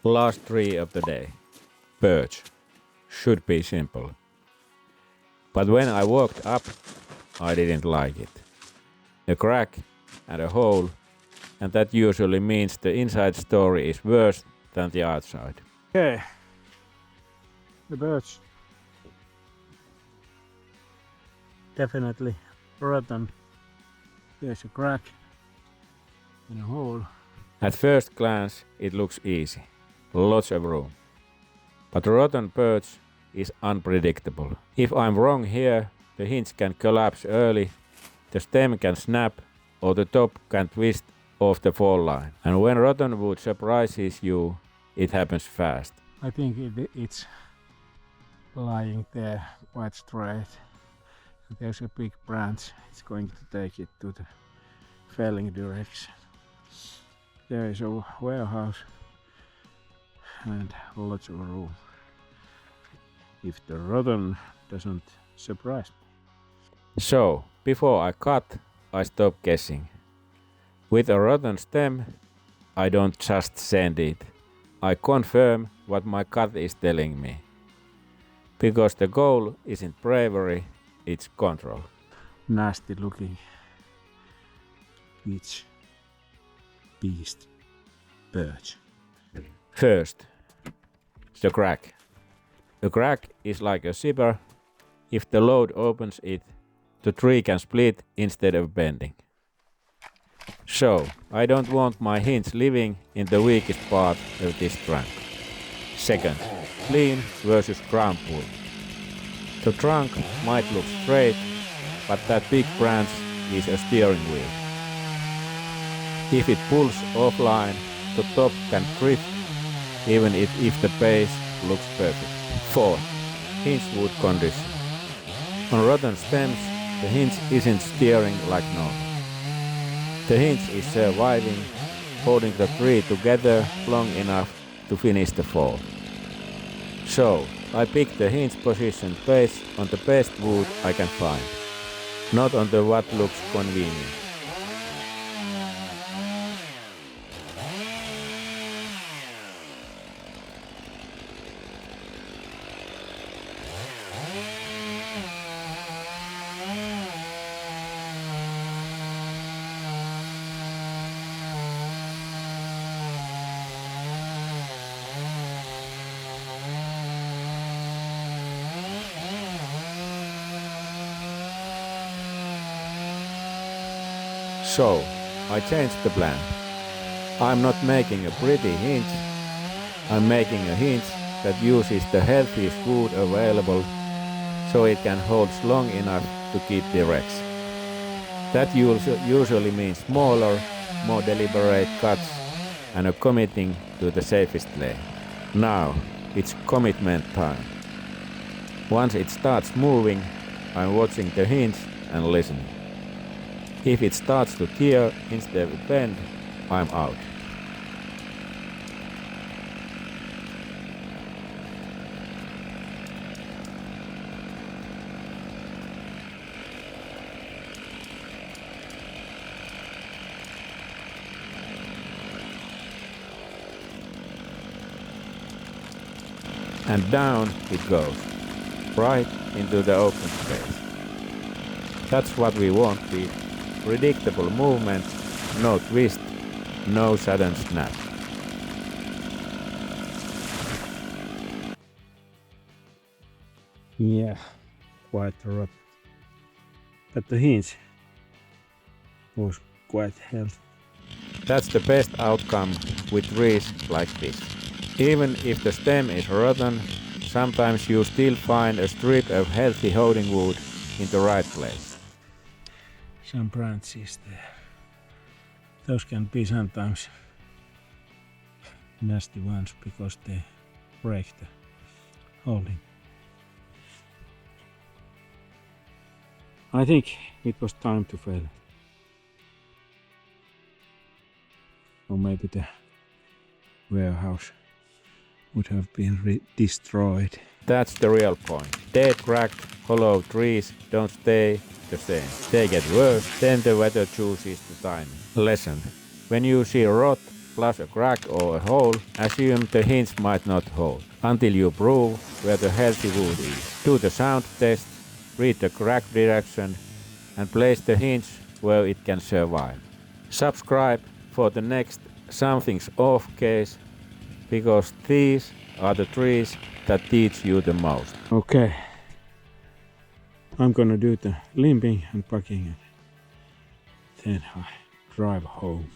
Last tree of the day. Birch. Should be simple. But when I walked up, I didn't like it. A crack and a hole, and that usually means the inside story is worse than the outside. Okay. The birch. Definitely rotten. There's a crack and a hole. At first glance, it looks easy. Lots of room. But rotten birch is unpredictable. If I'm wrong here, the hinge can collapse early, the stem can snap, or the top can twist off the fall line. And when rotten wood surprises you, it happens fast. I think it's lying there quite straight. There's a big branch. It's going to take it to the felling direction. There is a warehouse and lots of room. If the rotten doesn't surprise me. So, before I cut, I stop guessing. With a rotten stem, I don't just send it. I confirm what my cut is telling me. Because the goal isn't bravery, it's control. Nasty looking beast birch. First, the crack. A crack is like a zipper. If the load opens it, the tree can split instead of bending. So, I don't want my hinge living in the weakest part of this trunk. Second, clean versus crumpled. The trunk might look straight, but that big branch is a steering wheel. If it pulls offline, the top can drift, even if the base looks perfect. Fourth, hinge wood condition. On rotten stems, the hinge isn't steering like normal. The hinge is surviving, holding the tree together long enough to finish the fall. So, I pick the hinge position based on the best wood I can find, not on the what looks convenient. So, I changed the plan. I'm not making a pretty hinge, I'm making a hinge that uses the healthiest wood available so it can hold long enough to keep direction. That usually means smaller, more deliberate cuts and a committing to the safest lane. Now, it's commitment time. Once it starts moving, I'm watching the hinge and listening. If it starts to tear instead of bend, I'm out. And down it goes, right into the open space. That's what we want, the predictable movement, no twist, no sudden snap. Yeah, quite rotten. But the hinge was quite healthy. That's the best outcome with trees like this. Even if the stem is rotten, sometimes you still find a strip of healthy holding wood in the right place. Some branches there. Those can be sometimes nasty ones because they break the holding. I think it was time to fail. Or maybe the warehouse would have been destroyed. That's the real point. Dead, cracked, hollow trees don't stay the same. They get worse, then the weather chooses the timing. Lesson. When you see rot, plus a crack or a hole, assume the hinge might not hold, until you prove where the healthy wood is. Do the sound test, read the crack direction, and place the hinge where it can survive. Subscribe for the next Something's Off case, because these are the trees that teach you the most. Okay, I'm gonna do the limping and packing, and then I drive home.